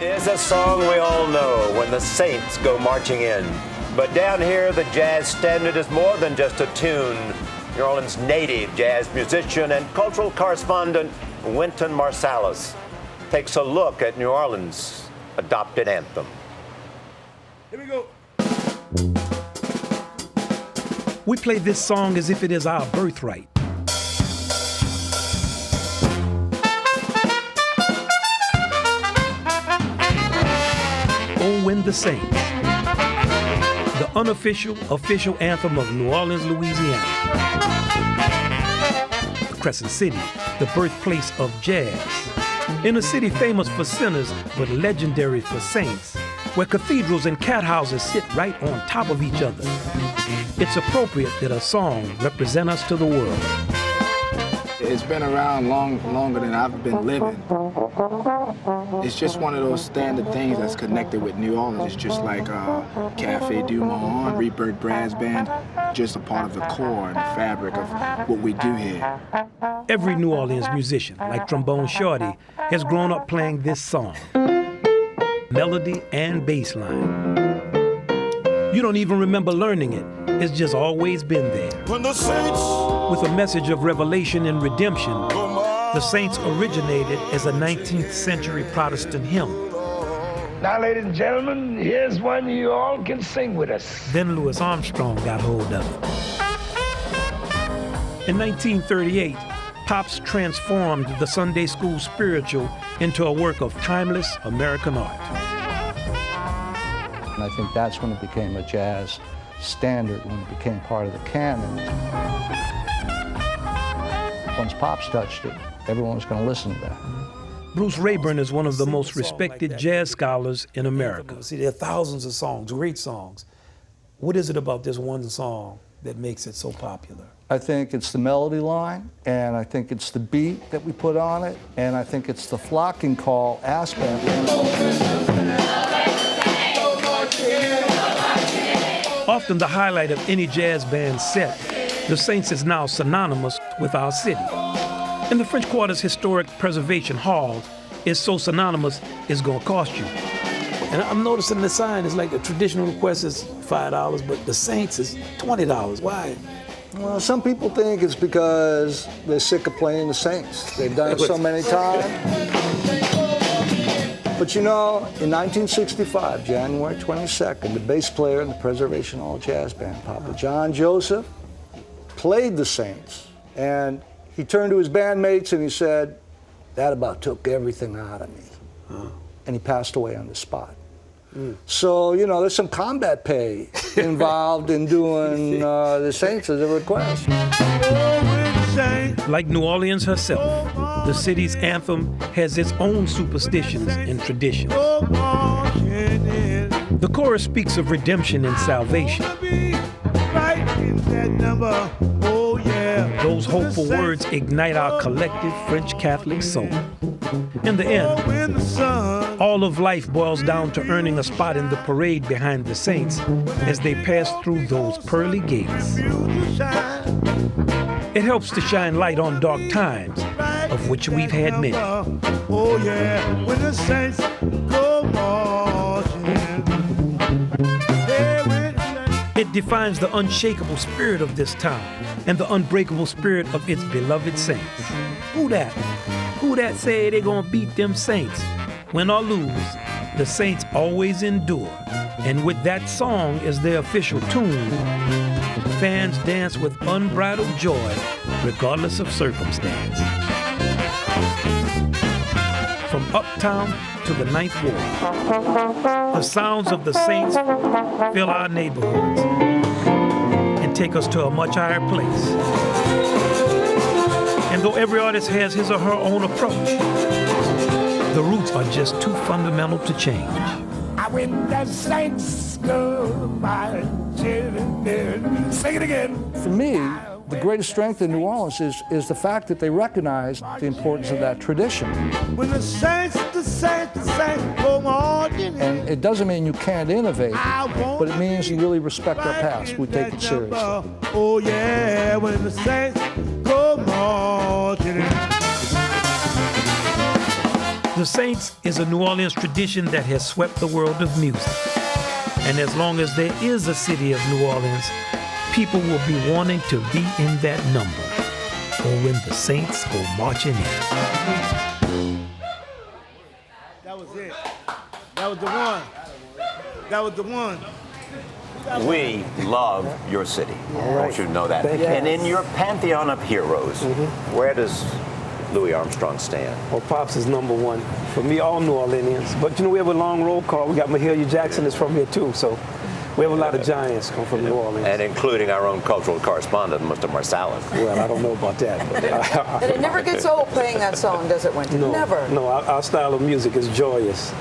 is a song we all know, When the Saints Go Marching In. But down here, the jazz standard is more than just a tune. New Orleans native jazz musician and cultural correspondent Wynton Marsalis takes a look at New Orleans' adopted anthem. Here we go. We play this song as if it is our birthright. Oh, When the Saints, the unofficial, official anthem of New Orleans, Louisiana. Crescent City, the birthplace of jazz. In a city famous for sinners, but legendary for saints, where cathedrals and cat houses sit right on top of each other. It's appropriate that a song represent us to the world. It's been around longer than I've been living. It's just one of those standard things that's connected with New Orleans. It's just like Cafe Du Monde, Rebirth Brass Band, just a part of the core and the fabric of what we do here. Every New Orleans musician, like Trombone Shorty, has grown up playing this song. Melody and bass line. You don't even remember learning it. It's just always been there. When the saints, with a message of revelation and redemption, the Saints originated as a 19th century Protestant hymn. Now, ladies and gentlemen, here's one you all can sing with us. Then Louis Armstrong got hold of it. In 1938, Pops transformed the Sunday school spiritual into a work of timeless American art. And I think that's when it became a jazz standard, when it became part of the canon. Once Pops touched it, everyone was going to listen to that. Bruce Rayburn is one of the most respected jazz scholars in America. See, there are thousands of songs, great songs. What is it about this one song that makes it so popular? I think it's the melody line, and I think it's the beat that we put on it, and I think it's the flocking call aspect. Often the highlight of any jazz band set, the Saints is now synonymous with our city. And the French Quarter's historic preservation hall is so synonymous it's gonna cost you. And I'm noticing the sign is like a traditional request is $5, but the Saints is $20. Why? Well, some people think it's because they're sick of playing the Saints. They've done it so many times. But you know, in 1965, January 22nd, the bass player in the Preservation Hall Jazz Band, Papa John Joseph, played the Saints. And he turned to his bandmates and he said, that about took everything out of me. And he passed away on the spot. So, you know, there's some combat pay involved in doing the Saints as a request. Like New Orleans herself, the city's anthem has its own superstitions and traditions. The chorus speaks of redemption and salvation. Those hopeful words ignite our collective French Catholic soul. In the end, all of life boils down to earning a spot in the parade behind the Saints as they pass through those pearly gates. It helps to shine light on dark times, of which we've had many. oh yeah, when the saints go marching. It defines the unshakable spirit of this town and the unbreakable spirit of its beloved saints. Who that? Who that say they gonna beat them Saints? Win or lose, the Saints always endure. And with that song as their official tune, fans dance with unbridled joy, regardless of circumstance. From uptown to the Ninth Ward, the sounds of the Saints fill our neighborhoods and take us to a much higher place. And though every artist has his or her own approach, the roots are just too fundamental to change. When the Saints go marching in. Sing it again. For me, the greatest strength in New Orleans is the fact that they recognize the importance of that tradition. When the saints go marching. And it doesn't mean you can't innovate, but it means you really respect our past. We take it seriously. Oh yeah, when the saints go marching. The Saints is a New Orleans tradition that has swept the world of music. And as long as there is a city of New Orleans, people will be wanting to be in that number, or when the Saints go marching in. That was it. That was the one. That was the one. We love your city. I want you to know that. Thank you. And in your pantheon of heroes, where does Louis Armstrong stand? Well, Pops is number one. For me, all New Orleanians. But you know, we have a long roll call. We got Mahalia Jackson is from here too, so we have a lot of giants come from New Orleans. And including our own cultural correspondent, Mr. Marsalis. Well, I don't know about that. But And it never gets old playing that song, does it, Wynton? no, Never. No, our style of music is joyous.